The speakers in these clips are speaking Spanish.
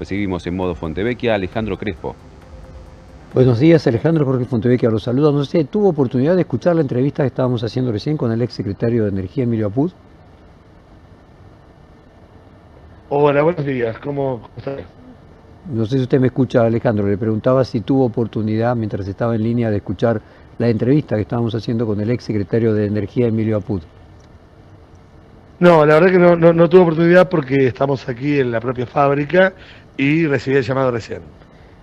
Recibimos en modo Fontevecchia a Alejandro Crespo. Buenos días, Alejandro. Jorge Fontevecchia los saluda. No sé, ¿tuvo oportunidad de escuchar la entrevista que estábamos haciendo recién con el ex secretario de Energía, Emilio Apud? Hola, buenos días. ¿Cómo estás? No sé si usted me escucha, Alejandro. Le preguntaba si tuvo oportunidad, mientras estaba en línea, de escuchar la entrevista que estábamos haciendo con el ex secretario de Energía, Emilio Apud. No, la verdad que no tuve oportunidad porque estamos aquí en la propia fábrica y recibí el llamado recién.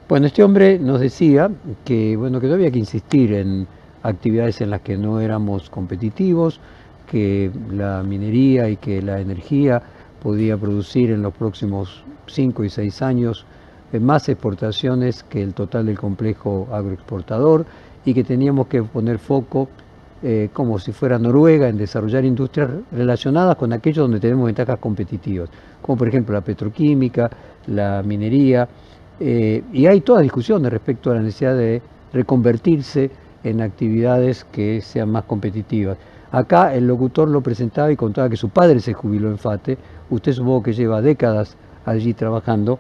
Bueno, este hombre nos decía que no había que insistir en actividades en las que no éramos competitivos, que la minería y que la energía podía producir en los próximos 5 y 6 años más exportaciones que el total del complejo agroexportador, y que teníamos que poner foco, como si fuera Noruega, en desarrollar industrias relacionadas con aquellos donde tenemos ventajas competitivas, como por ejemplo la petroquímica, la minería. Y hay toda discusión respecto a la necesidad de reconvertirse en actividades que sean más competitivas. Acá el locutor lo presentaba y contaba que su padre se jubiló en FATE. Usted supongo que lleva décadas allí trabajando.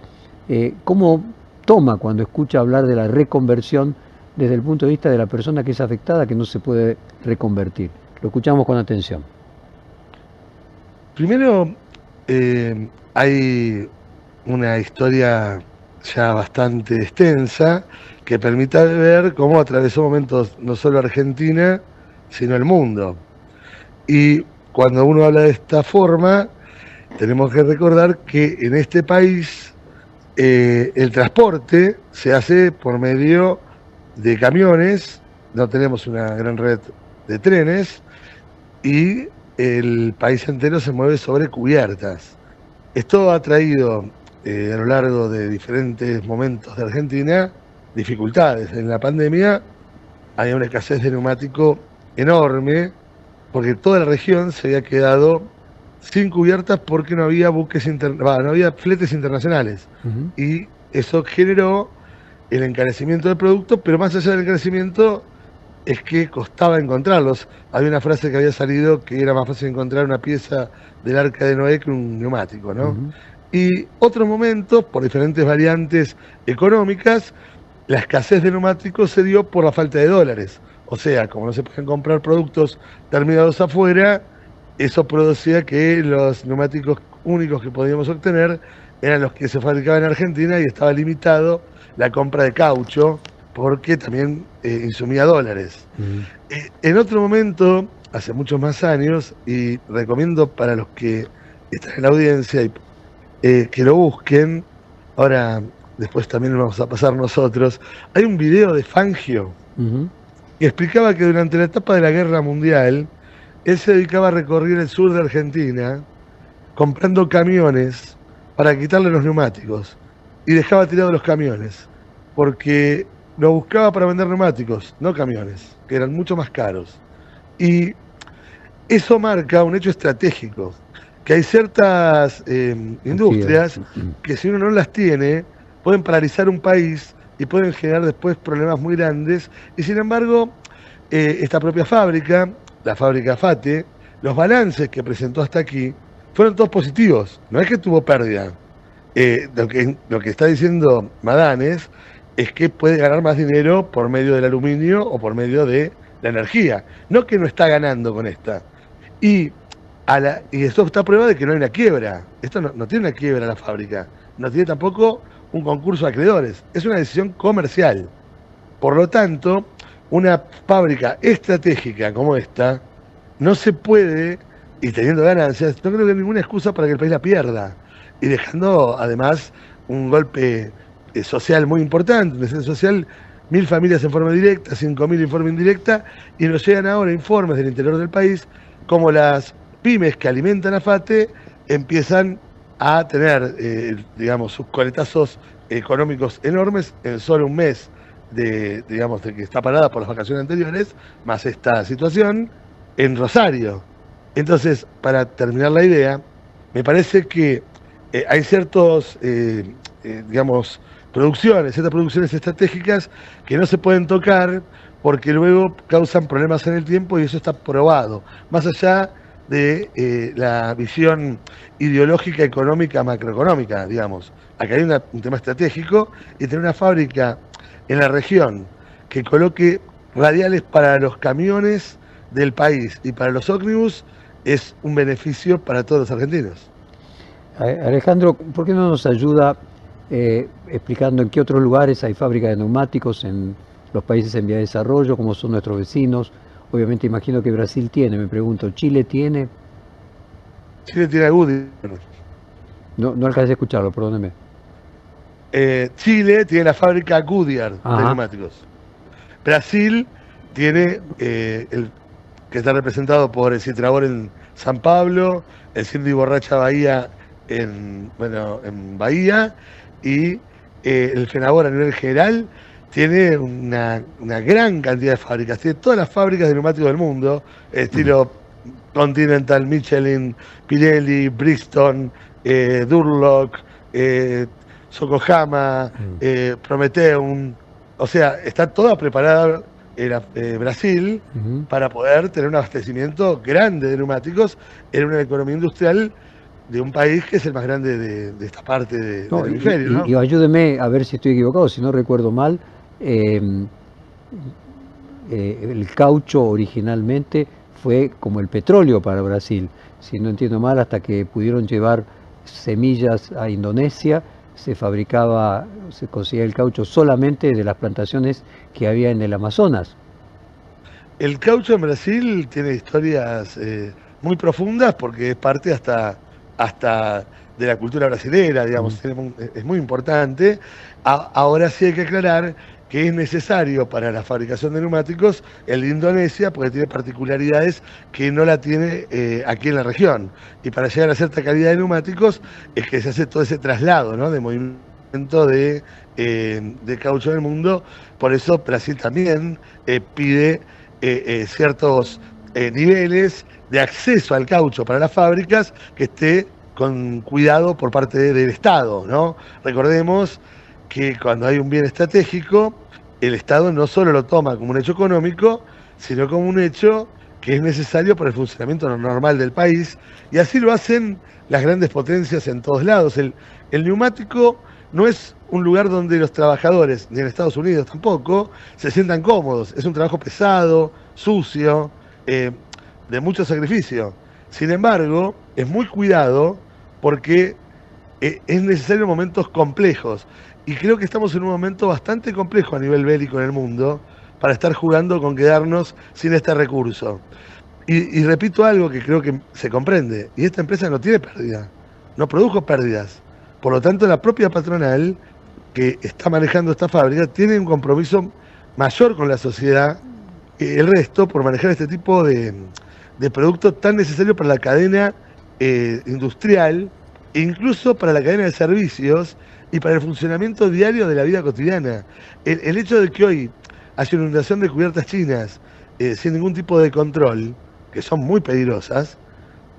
¿Cómo toma cuando escucha hablar de la reconversión desde el punto de vista de la persona que es afectada, que no se puede reconvertir? Lo escuchamos con atención. Primero, hay una historia ya bastante extensa que permite ver cómo atravesó momentos no solo Argentina, sino el mundo. Y cuando uno habla de esta forma, tenemos que recordar que en este país el transporte se hace por medio de camiones, no tenemos una gran red de trenes y el país entero se mueve sobre cubiertas. Esto ha traído a lo largo de diferentes momentos de Argentina dificultades. En la pandemia había una escasez de neumático enorme porque toda la región se había quedado sin cubiertas porque no había no había fletes internacionales. Y eso generó el encarecimiento del producto, pero más allá del encarecimiento es que costaba encontrarlos. Había una frase que había salido que era más fácil encontrar una pieza del Arca de Noé que un neumático, ¿no? Y otros momentos, por diferentes variantes económicas, la escasez de neumáticos se dio por la falta de dólares. O sea, como no se pueden comprar productos terminados afuera, eso producía que los neumáticos únicos que podíamos obtener eran los que se fabricaban en Argentina y estaba limitado la compra de caucho porque también insumía dólares. En otro momento, hace muchos más años, y recomiendo para los que están en la audiencia que lo busquen, ahora después también lo vamos a pasar nosotros, hay un video de Fangio que explicaba que durante la etapa de la Guerra Mundial, él se dedicaba a recorrer el sur de Argentina comprando camiones para quitarle los neumáticos y dejaba tirados los camiones, porque lo buscaba para vender neumáticos, no camiones, que eran mucho más caros. Y eso marca un hecho estratégico, que hay ciertas industrias que si uno no las tiene, pueden paralizar un país y pueden generar después problemas muy grandes. Y sin embargo, esta propia fábrica, la fábrica FATE, los balances que presentó hasta aquí fueron todos positivos, no es que tuvo pérdida. Lo que está diciendo Madanes es que puede ganar más dinero por medio del aluminio o por medio de la energía, no que no está ganando con esta. Y esto está prueba de que no hay una quiebra. Esto no tiene una quiebra la fábrica, no tiene tampoco un concurso de acreedores, es una decisión comercial. Por lo tanto, una fábrica estratégica como esta no se puede, y teniendo ganancias, no creo que haya ninguna excusa para que el país la pierda. Y dejando además un golpe social muy importante, un descenso social, 1.000 familias en forma directa, 5.000 en forma indirecta, y nos llegan ahora informes del interior del país como las pymes que alimentan a FATE empiezan a tener, digamos, sus coletazos económicos enormes en solo un mes de que está parada por las vacaciones anteriores, más esta situación, en Rosario. Entonces, para terminar la idea, me parece que hay ciertas producciones estratégicas que no se pueden tocar porque luego causan problemas en el tiempo y eso está probado. Más allá de la visión ideológica, económica, macroeconómica, digamos. Acá hay un tema estratégico y tener una fábrica en la región que coloque radiales para los camiones del país y para los ómnibus es un beneficio para todos los argentinos. Alejandro, ¿por qué no nos ayuda explicando en qué otros lugares hay fábricas de neumáticos en los países en vía de desarrollo, como son nuestros vecinos? Obviamente imagino que Brasil tiene, me pregunto, ¿Chile tiene? Chile tiene a Goodyear. No alcancé a escucharlo, perdóneme. Chile tiene la fábrica Goodyear de neumáticos. Brasil tiene el que está representado por el Citrabor en San Pablo, el Cindy Borracha Bahía en Bahía, y el Fenabor a nivel general tiene una gran cantidad de fábricas, tiene todas las fábricas de neumáticos del mundo, estilo Continental, Michelin, Pirelli, Bridgestone, Durlock, Yokohama, Prometheum, o sea, está toda preparada Brasil para poder tener un abastecimiento grande de neumáticos en una economía industrial de un país que es el más grande de esta parte del hemisferio, ¿no? Y ayúdeme a ver si estoy equivocado, si no recuerdo mal, el caucho originalmente fue como el petróleo para Brasil, si no entiendo mal, hasta que pudieron llevar semillas a Indonesia, se conseguía el caucho solamente de las plantaciones que había en el Amazonas. El caucho en Brasil tiene historias muy profundas porque es parte hasta de la cultura brasilera, digamos, es muy importante. Ahora sí hay que aclarar que es necesario para la fabricación de neumáticos el de Indonesia, porque tiene particularidades que no la tiene aquí en la región. Y para llegar a cierta calidad de neumáticos es que se hace todo ese traslado, ¿no?, de movimiento de caucho en el mundo. Por eso Brasil también pide ciertos niveles de acceso al caucho para las fábricas que esté con cuidado por parte del Estado, ¿no? Recordemos que cuando hay un bien estratégico, el Estado no solo lo toma como un hecho económico, sino como un hecho que es necesario para el funcionamiento normal del país, y así lo hacen las grandes potencias en todos lados. El neumático no es un lugar donde los trabajadores, ni en Estados Unidos tampoco, se sientan cómodos. Es un trabajo pesado, sucio, de mucho sacrificio. Sin embargo, es muy cuidado porque es necesario en momentos complejos. Y creo que estamos en un momento bastante complejo a nivel bélico en el mundo para estar jugando con quedarnos sin este recurso. Y repito algo que creo que se comprende, y esta empresa no tiene pérdida, no produjo pérdidas. Por lo tanto, la propia patronal que está manejando esta fábrica tiene un compromiso mayor con la sociedad que el resto por manejar este tipo de producto tan necesario para la cadena industrial e incluso para la cadena de servicios y para el funcionamiento diario de la vida cotidiana. El hecho de que hoy haya inundación de cubiertas chinas sin ningún tipo de control, que son muy peligrosas,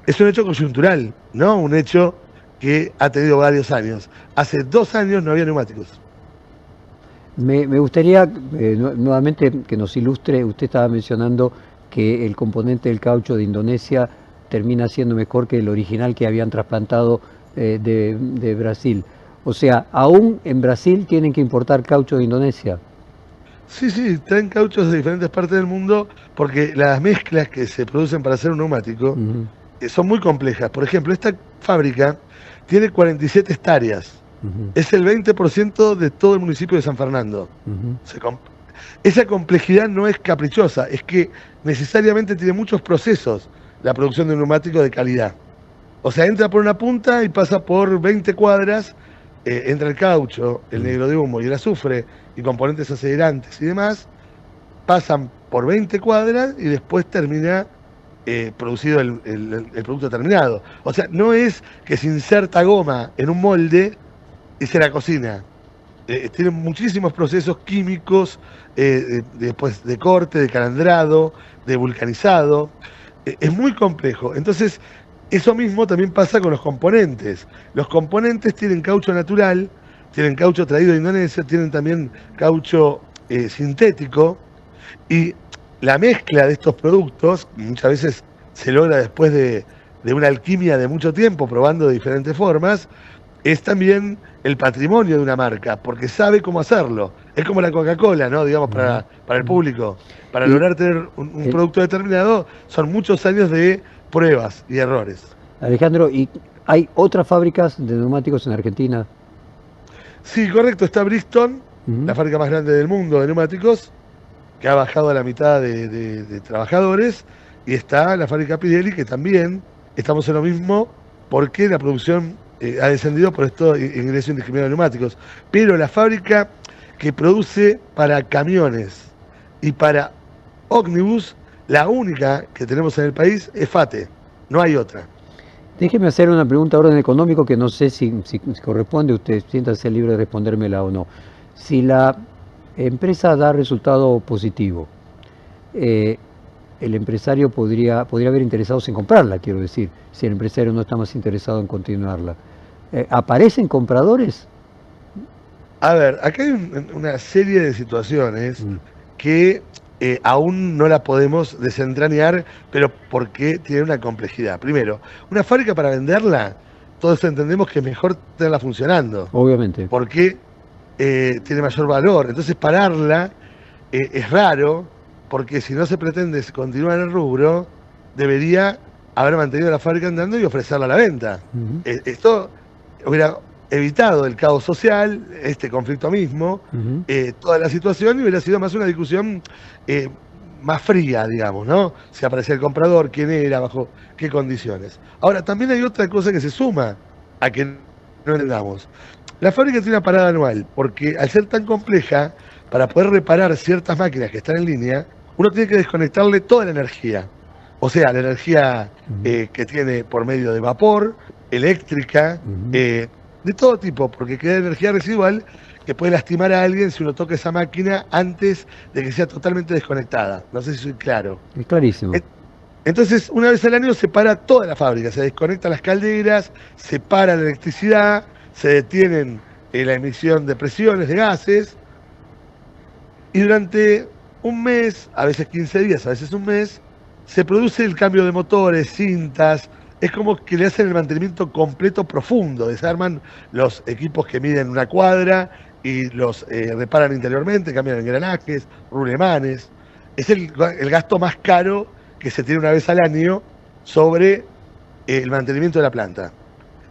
es un hecho coyuntural, no un hecho que ha tenido varios años. Hace 2 años no había neumáticos. Me gustaría nuevamente que nos ilustre, usted estaba mencionando que el componente del caucho de Indonesia termina siendo mejor que el original que habían trasplantado de Brasil. O sea, aún en Brasil tienen que importar caucho de Indonesia. Sí, traen cauchos de diferentes partes del mundo porque las mezclas que se producen para hacer un neumático son muy complejas. Por ejemplo, esta fábrica tiene 47 hectáreas. Es el 20% de todo el municipio de San Fernando. Esa complejidad no es caprichosa, es que necesariamente tiene muchos procesos la producción de un neumático de calidad. O sea, entra por una punta y pasa por 20 cuadras, entra el caucho, el negro de humo y el azufre y componentes acelerantes y demás, pasan por 20 cuadras y después termina producido el producto terminado. O sea, no es que se inserta goma en un molde y se la cocina. Tiene muchísimos procesos químicos, después de corte, de calandrado, de vulcanizado. Es muy complejo. Entonces, eso mismo también pasa con los componentes. Los componentes tienen caucho natural, tienen caucho traído de Indonesia, tienen también caucho sintético, y la mezcla de estos productos muchas veces se logra después de una alquimia de mucho tiempo, probando de diferentes formas, es también el patrimonio de una marca, porque sabe cómo hacerlo. Es como la Coca-Cola, ¿no? Digamos, para el público. Para Y lograr tener un el- producto determinado, son muchos años de pruebas y errores. Alejandro, ¿y hay otras fábricas de neumáticos en Argentina? Sí, correcto, está Bristol, la fábrica más grande del mundo de neumáticos, que ha bajado a la mitad de trabajadores, y está la fábrica Pirelli, que también estamos en lo mismo, porque la producción ha descendido por esto ingreso indiscriminado de neumáticos. Pero la fábrica que produce para camiones y para ómnibus, la única que tenemos en el país es FATE, no hay otra. Déjeme hacer una pregunta de orden económico que no sé si corresponde, usted siéntase libre de respondérmela o no. Si la empresa da resultado positivo, eh, el empresario podría haber interesados en comprarla, quiero decir, si el empresario no está más interesado en continuarla. ¿Aparecen compradores? A ver, acá hay una serie de situaciones Mm. que aún no la podemos desentrañar, pero porque tiene una complejidad. Primero, una fábrica para venderla, todos entendemos que es mejor tenerla funcionando, Obviamente. porque tiene mayor valor. Entonces, pararla es raro, porque si no se pretende continuar en el rubro, debería haber mantenido la fábrica andando y ofrecerla a la venta. Ujú, Esto hubiera evitado el caos social, este conflicto mismo, ujú. toda la situación, y hubiera sido más una discusión eh, más fría, digamos, ¿no? Si aparecía el comprador, quién era, bajo qué condiciones. Ahora, también hay otra cosa que se suma a que no entendamos. La fábrica tiene una parada anual, porque al ser tan compleja, para poder reparar ciertas máquinas que están en línea, uno tiene que desconectarle toda la energía. O sea, la energía que tiene por medio de vapor, eléctrica, Ujú. de todo tipo, porque queda energía residual que puede lastimar a alguien si uno toca esa máquina antes de que sea totalmente desconectada. No sé si soy claro. Es clarísimo. En- Entonces, una vez al año se para toda la fábrica, se desconectan las calderas, se para la electricidad, se detienen la emisión de presiones, de gases, y durante un mes, a veces 15 días, a veces un mes, se produce el cambio de motores, cintas. Es como que le hacen el mantenimiento completo profundo. Desarman los equipos que miden una cuadra y los reparan interiormente, cambian engranajes, rulemanes. Es el gasto más caro que se tiene una vez al año sobre el mantenimiento de la planta.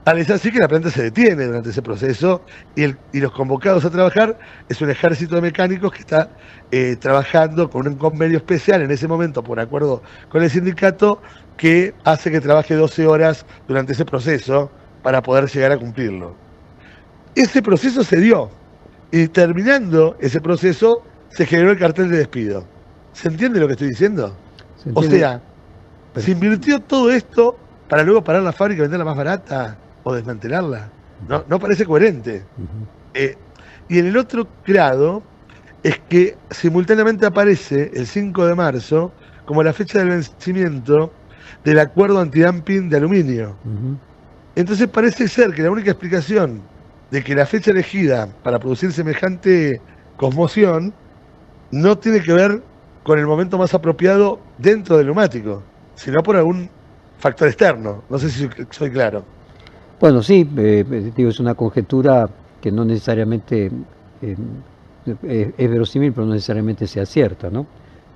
Tal es así que la planta se detiene durante ese proceso, y los convocados a trabajar es un ejército de mecánicos que está trabajando con un convenio especial en ese momento, por acuerdo con el sindicato, que hace que trabaje 12 horas durante ese proceso para poder llegar a cumplirlo. Ese proceso se dio, y terminando ese proceso se generó el cartel de despido. ¿Se entiende lo que estoy diciendo? ¿Se O entiende? sea, se invirtió todo esto para luego parar la fábrica y venderla más barata o desmantelarla. No, no parece coherente. Ujú. Eh, y en el otro grado es que simultáneamente aparece el 5 de marzo como la fecha del vencimiento del acuerdo antidumping de aluminio. Ujú. Entonces parece ser que la única explicación de que la fecha elegida para producir semejante conmoción no tiene que ver con el momento más apropiado dentro del neumático, sino por algún factor externo. No sé si soy claro. Bueno, sí, digo, es una conjetura que no necesariamente es verosímil, pero no necesariamente sea cierta, ¿no?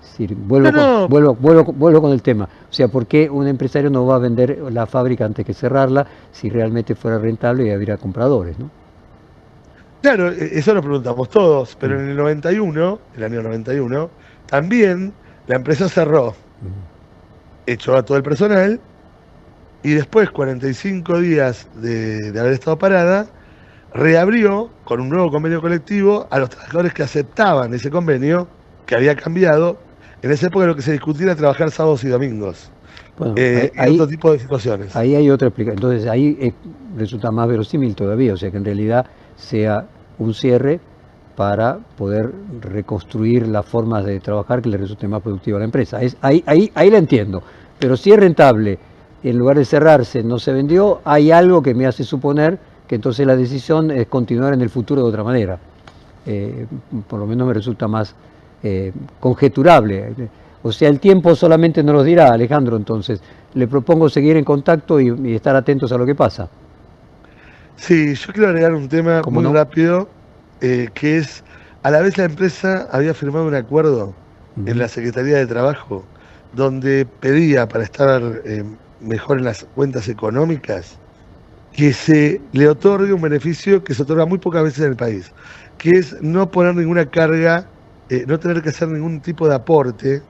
Es decir, No, no, vuelvo con el tema. O sea, ¿por qué un empresario no va a vender la fábrica antes que cerrarla si realmente fuera rentable y hubiera compradores, ¿no? claro, eso lo preguntamos todos, pero Mm. en el 91, el año 91, también la empresa cerró, echó a todo el personal, y después, 45 días de haber estado parada, reabrió con un nuevo convenio colectivo a los trabajadores que aceptaban ese convenio, que había cambiado. En esa época lo que se discutía era trabajar sábados y domingos, Bueno, y otro tipo de situaciones. ahí hay otra explicación. Entonces ahí resulta más verosímil todavía, o sea que en realidad sea un cierre para poder reconstruir las formas de trabajar que le resulte más productiva a la empresa. Ahí la entiendo, pero si es rentable, en lugar de cerrarse, no se vendió, hay algo que me hace suponer que entonces la decisión es continuar en el futuro de otra manera. Eh, por lo menos me resulta más conjeturable. O sea, el tiempo solamente nos lo dirá, Alejandro, entonces le propongo seguir en contacto y estar atentos a lo que pasa. Sí, yo quiero agregar un tema ¿Cómo muy no? rápido, que es, a la vez la empresa había firmado un acuerdo en Ujú. la Secretaría de Trabajo, donde pedía para estar mejor en las cuentas económicas, que se le otorgue un beneficio que se otorga muy pocas veces en el país, que es no poner ninguna carga, no tener que hacer ningún tipo de aporte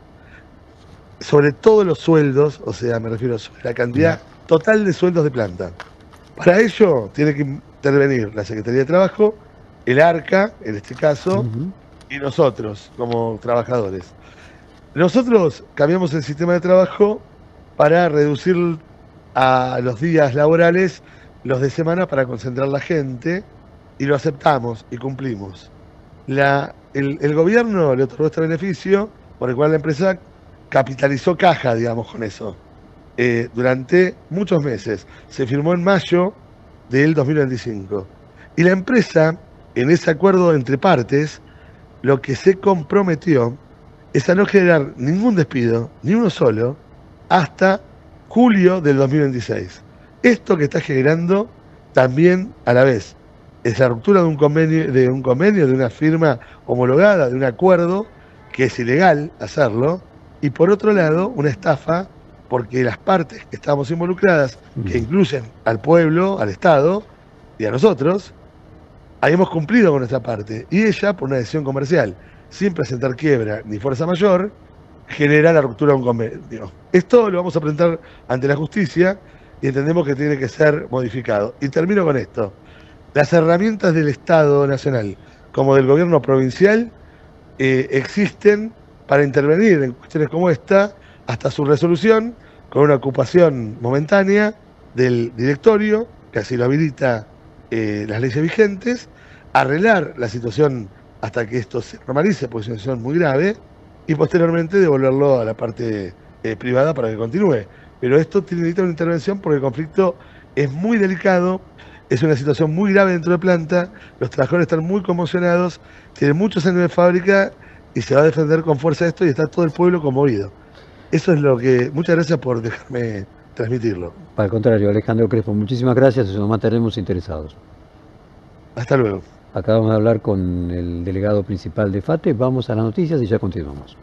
sobre todos los sueldos, o sea, me refiero a la Ya. cantidad total de sueldos de planta. Para ello tiene que intervenir la Secretaría de Trabajo, el ARCA, en este caso, Ujú. y nosotros como trabajadores. Nosotros cambiamos el sistema de trabajo para reducir a los días laborales los de semana para concentrar la gente y lo aceptamos y cumplimos. El gobierno le otorgó este beneficio por el cual la empresa capitalizó caja, digamos, con eso durante muchos meses. Se firmó en mayo del 2025. Y la empresa, en ese acuerdo entre partes, lo que se comprometió es a no generar ningún despido, ni uno solo, hasta julio del 2026. Esto que está generando también a la vez es la ruptura de una firma homologada, de un acuerdo que es ilegal hacerlo, y por otro lado, una estafa porque las partes que estamos involucradas, que Bien. incluyen al pueblo, al Estado y a nosotros, habíamos cumplido con nuestra parte. Y ella, por una decisión comercial, sin presentar quiebra ni fuerza mayor, genera la ruptura de un convenio. Esto lo vamos a presentar ante la justicia y entendemos que tiene que ser modificado. Y termino con esto. Las herramientas del Estado Nacional como del gobierno provincial existen para intervenir en cuestiones como esta hasta su resolución con una ocupación momentánea del directorio, que así lo habilita las leyes vigentes, arreglar la situación hasta que esto se normalice, porque es una situación muy grave, y posteriormente devolverlo a la parte privada para que continúe. Pero esto necesita una intervención porque el conflicto es muy delicado, es una situación muy grave dentro de planta, los trabajadores están muy conmocionados, tienen muchos años de fábrica y se va a defender con fuerza esto y está todo el pueblo conmovido. Eso es lo que... Muchas gracias por dejarme transmitirlo. Al contrario, Alejandro Crespo, muchísimas gracias y nos mantenemos interesados. Hasta luego. Acabamos de hablar con el delegado principal de FATE, vamos a las noticias y ya continuamos.